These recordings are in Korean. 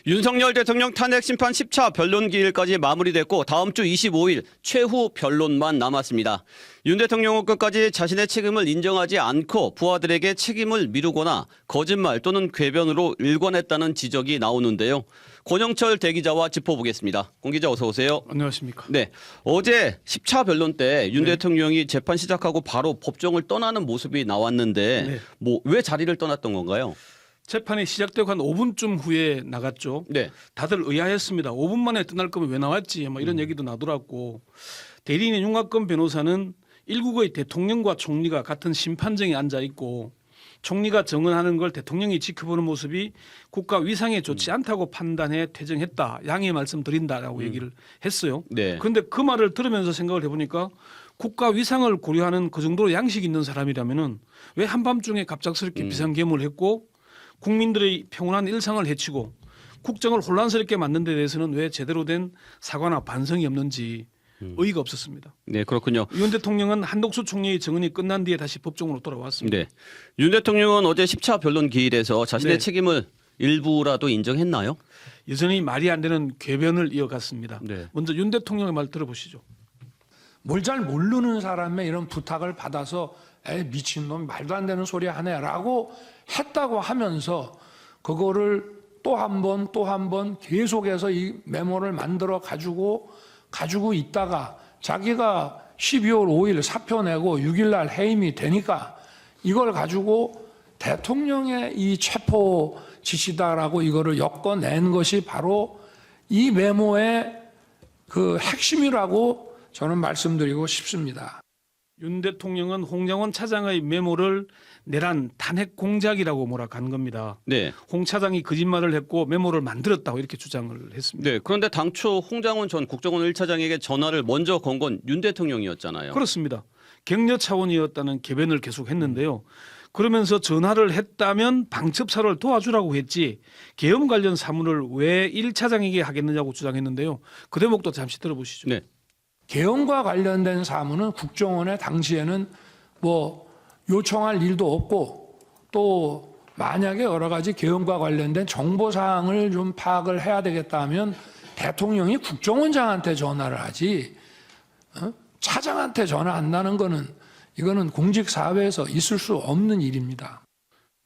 윤석열 대통령 탄핵 심판 10차 변론 기일까지 마무리됐고 다음 주 25일 최후 변론만 남았습니다. 윤 대통령은 끝까지 자신의 책임을 인정하지 않고 부하들에게 책임을 미루거나 거짓말 또는 궤변으로 일관했다는 지적이 나오는데요. 권영철 대기자와 짚어보겠습니다. 권 기자 어서 오세요. 안녕하십니까. 네, 어제 10차 변론 때 윤 대통령이 재판 시작하고 바로 법정을 떠나는 모습이 나왔는데 왜 자리를 떠났던 건가요? 재판이 시작되고 한 5분쯤 후에 나갔죠. 네. 다들 의아했습니다. 5분 만에 떠날 거면 왜 나왔지? 뭐 이런 얘기도 나더라고. 대리인의 윤곽근 변호사는 일국의 대통령과 총리가 같은 심판정에 앉아 있고 총리가 정언하는 걸 대통령이 지켜보는 모습이 국가 위상에 좋지 않다고 판단해 퇴정했다. 양해 말씀드린다라고 얘기를 했어요. 네. 그런데 그 말을 들으면서 생각을 해보니까 국가 위상을 고려하는 그 정도로 양식 있는 사람이라면은 왜 한밤중에 갑작스럽게 비상계엄을 했고 국민들의 평온한 일상을 해치고 국정을 혼란스럽게 만든 데 대해서는 왜 제대로 된 사과나 반성이 없는지 의의가 없었습니다. 네, 그렇군요. 윤 대통령은 한덕수 총리의 정언이 끝난 뒤에 다시 법정으로 돌아왔습니다. 네. 윤 대통령은 어제 10차 변론 기일에서 자신의 책임을 일부라도 인정했나요? 여전히 말이 안 되는 궤변을 이어갔습니다. 네. 먼저 윤 대통령의 말 들어보시죠. 뭘 잘 모르는 사람의 이런 부탁을 받아서 에이 미친놈 말도 안 되는 소리 하네라고 했다고 하면서 그거를 또 한 번 계속해서 이 메모를 만들어 가지고 있다가 자기가 12월 5일 사표 내고 6일 날 해임이 되니까 이걸 가지고 대통령의 이 체포 지시다라고 이거를 엮어낸 것이 바로 이 메모의 그 핵심이라고 저는 말씀드리고 싶습니다. 윤 대통령은 홍장원 차장의 메모를 내란 탄핵 공작이라고 몰아간 겁니다. 네. 홍 차장이 거짓말을 했고 메모를 만들었다고 이렇게 주장을 했습니다. 네. 그런데 당초 홍장원 전 국정원 1차장에게 전화를 먼저 건 건 윤 대통령이었잖아요. 그렇습니다. 격려 차원이었다는 개변을 계속 했는데요. 그러면서 전화를 했다면 방첩사를 도와주라고 했지 계엄 관련 사무를 왜 1차장에게 하겠느냐고 주장했는데요. 그 대목도 잠시 들어보시죠. 네. 계엄과 관련된 사무는 국정원에 당시에는 뭐 요청할 일도 없고 또 만약에 여러 가지 계엄과 관련된 정보사항을 좀 파악을 해야 되겠다 하면 대통령이 국정원장한테 전화를 하지 차장한테 전화한다는 거는 이거는 공직사회에서 있을 수 없는 일입니다.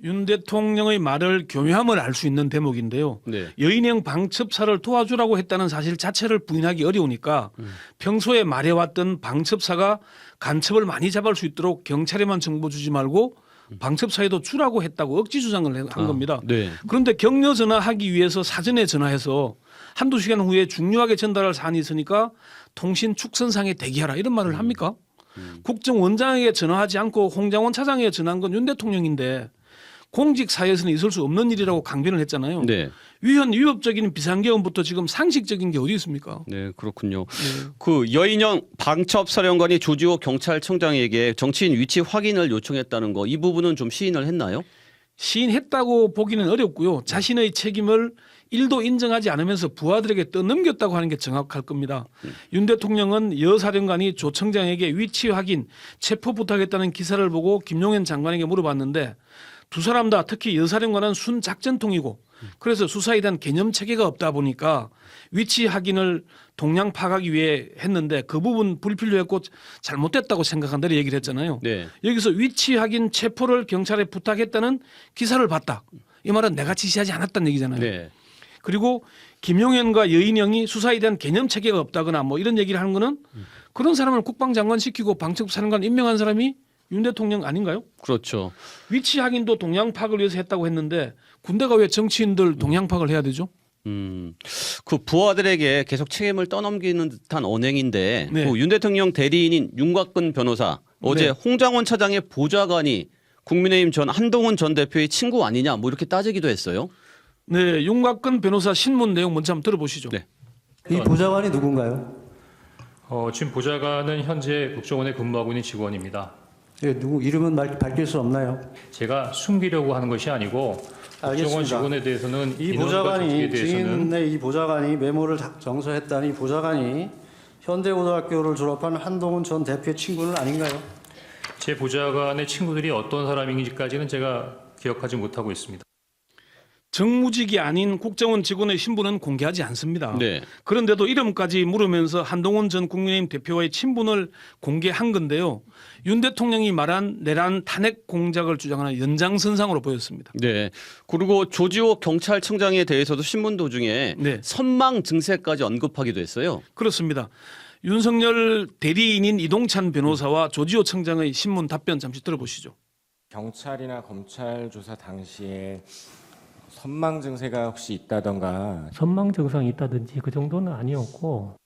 윤 대통령의 말을 교묘함을 알 수 있는 대목인데요. 네. 여인형 방첩사를 도와주라고 했다는 사실 자체를 부인하기 어려우니까 평소에 말해왔던 방첩사가 간첩을 많이 잡을 수 있도록 경찰에만 정보 주지 말고 방첩사에도 주라고 했다고 억지 주장을 한 겁니다. 네. 그런데 격려 전화하기 위해서 사전에 전화해서 한두 시간 후에 중요하게 전달할 사안이 있으니까 통신 축선상에 대기하라 이런 말을 합니까? 국정원장에게 전화하지 않고 홍장원 차장에게 전화한 건 윤 대통령인데 공직 사회에서는 있을 수 없는 일이라고 강변을 했잖아요. 네. 위헌위법적인 비상계엄부터 지금 상식적인 게 어디 있습니까? 네, 그렇군요. 그 여인형 방첩사령관이 조지호 경찰청장에게 정치인 위치 확인을 요청했다는 거 이 부분은 좀 시인을 했나요? 시인했다고 보기는 어렵고요. 자신의 책임을 1도 인정하지 않으면서 부하들에게 떠넘겼다고 하는 게 정확할 겁니다. 윤 대통령은 여 사령관이 조 청장에게 위치 확인, 체포 부탁했다는 기사를 보고 김용현 장관에게 물어봤는데 두 사람 다 특히 여 사령관은 순 작전통이고 그래서 수사에 대한 개념 체계가 없다 보니까 위치 확인을 동향 파악하기 위해 했는데 그 부분 불필요했고 잘못됐다고 생각한다고 얘기를 했잖아요. 네. 여기서 위치 확인 체포를 경찰에 부탁했다는 기사를 봤다. 이 말은 내가 지시하지 않았다는 얘기잖아요. 네. 그리고 김용현과 여인영이 수사에 대한 개념 체계가 없다거나 뭐 이런 얘기를 하는 거는 그런 사람을 국방장관 시키고 방첩사령관 임명한 사람이 윤 대통령 아닌가요? 그렇죠. 위치 확인도 동향 파악을 위해서 했다고 했는데 군대가 왜 정치인들 동향 파악을 해야 되죠? 그 부하들에게 계속 책임을 떠넘기는 듯한 언행인데 네. 그윤 대통령 대리인인 윤곽근 변호사 어제 네. 홍장원 차장의 보좌관이 국민의힘 전 한동훈 전 대표의 친구 아니냐 뭐 이렇게 따지기도 했어요. 네, 윤곽근 변호사 신문 내용 먼저 한번 들어보시죠. 네. 이 보좌관이 누군가요? 지금 보좌관은 현재 국정원에 근무하고 있는 직원입니다. 예, 누구 이름은 밝힐 수 없나요? 제가 숨기려고 하는 것이 아니고 국정원 알겠습니다. 직원에 대해서는 이 인원과 보좌관이 조직에 대해서는 증인의 이 보좌관이 메모를 정서했다는 이 보좌관이 현대고등학교를 졸업한 한동훈 전 대표의 친구는 아닌가요? 제 보좌관의 친구들이 어떤 사람인지까지는 제가 기억하지 못하고 있습니다. 정무직이 아닌 국정원 직원의 신분은 공개하지 않습니다. 네. 그런데도 이름까지 물으면서 한동훈 전 국민의힘 대표와의 친분을 공개한 건데요. 윤 대통령이 말한 내란 탄핵 공작을 주장하는 연장선상으로 보였습니다. 네. 그리고 조지호 경찰청장에 대해서도 신문 도중에 네. 선망 증세까지 언급하기도 했어요. 그렇습니다. 윤석열 대리인인 이동찬 변호사와 조지호 청장의 신문 답변 잠시 들어보시죠. 경찰이나 검찰 조사 당시에 선망 증세가 혹시 있다던가 선망 증상이 있다든지 그 정도는 아니었고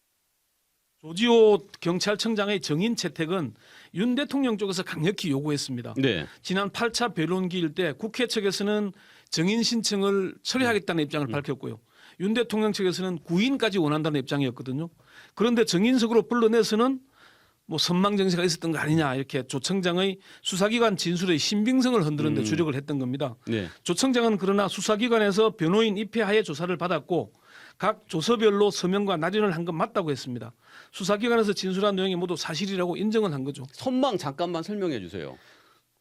조지호 경찰청장의 정인 채택은 윤 대통령 쪽에서 강력히 요구했습니다. 네. 지난 8차 변론기일 때 국회 측에서는 정인 신청을 처리하겠다는 입장을 밝혔고요. 윤 대통령 측에서는 구인까지 원한다는 입장이었거든요. 그런데 정인석으로 불러내서는 뭐 선망 증세가 있었던 거 아니냐 이렇게 조 청장의 수사기관 진술의 신빙성을 흔드는 데 주력을 했던 겁니다. 네. 조 청장은 그러나 수사기관에서 변호인 입회하에 조사를 받았고 각 조서별로 서명과 날인을 한 건 맞다고 했습니다. 수사기관에서 진술한 내용이 모두 사실이라고 인정을 한 거죠. 선망 잠깐만 설명해 주세요.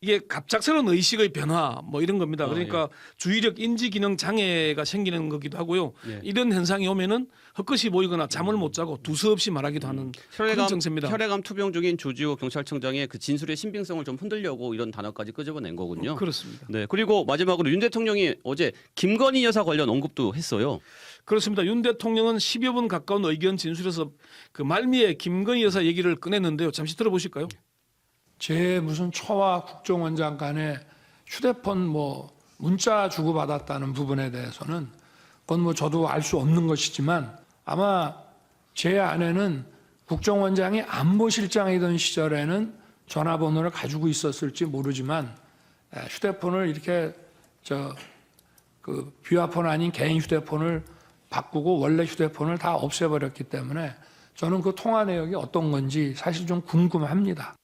이게 갑작스러운 의식의 변화 뭐 이런 겁니다. 그러니까 예. 주의력 인지 기능 장애가 생기는 거기도 하고요. 예. 이런 현상이 오면은 헛것이 보이거나 잠을 못 자고 두서없이 말하기도 하는 그런 증세입니다. 혈액암 투병 중인 조지호 경찰청장의 그 진술의 신빙성을 좀 흔들려고 이런 단어까지 끄집어낸 거군요. 그렇습니다. 네. 그리고 마지막으로 윤 대통령이 어제 김건희 여사 관련 언급도 했어요. 그렇습니다. 윤 대통령은 10여 분 가까운 의견 진술에서 그 말미에 김건희 여사 얘기를 꺼냈는데요. 잠시 들어보실까요? 제 무슨 초와 국정원장 간에 휴대폰 뭐 문자 주고받았다는 부분에 대해서는 그건 뭐 저도 알 수 없는 것이지만 아마 제 아내는 국정원장이 안보실장이던 시절에는 전화번호를 가지고 있었을지 모르지만 휴대폰을 이렇게 그 비화폰 아닌 개인 휴대폰을 바꾸고 원래 휴대폰을 다 없애버렸기 때문에 저는 그 통화 내역이 어떤 건지 사실 좀 궁금합니다.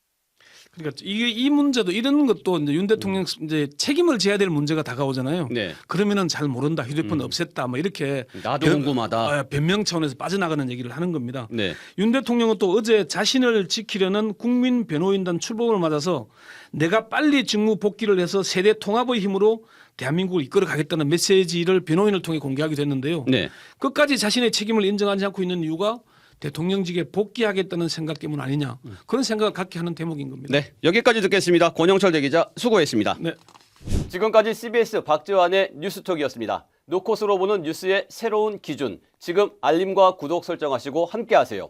그러니까 이 문제도 이런 것도 이제 윤 대통령 이제 책임을 져야 될 문제가 다가오잖아요. 네. 그러면은 잘 모른다, 휴대폰 없앴다, 뭐 이렇게 나도 궁금하다. 변명 차원에서 빠져나가는 얘기를 하는 겁니다. 네. 윤 대통령은 또 어제 자신을 지키려는 국민 변호인단 출범을 맞아서 내가 빨리 직무 복귀를 해서 세대 통합의 힘으로 대한민국을 이끌어 가겠다는 메시지를 변호인을 통해 공개하기도 했는데요. 네. 끝까지 자신의 책임을 인정하지 않고 있는 이유가 대통령직에 복귀하겠다는 생각 때문 아니냐 그런 생각을 갖게 하는 대목인 겁니다. 네. 여기까지 듣겠습니다. 권영철 대기자 수고했습니다. 네. 지금까지 CBS 박지환의 뉴스톡이었습니다. 노컷으로 보는 뉴스의 새로운 기준. 지금 알림과 구독 설정하시고 함께하세요.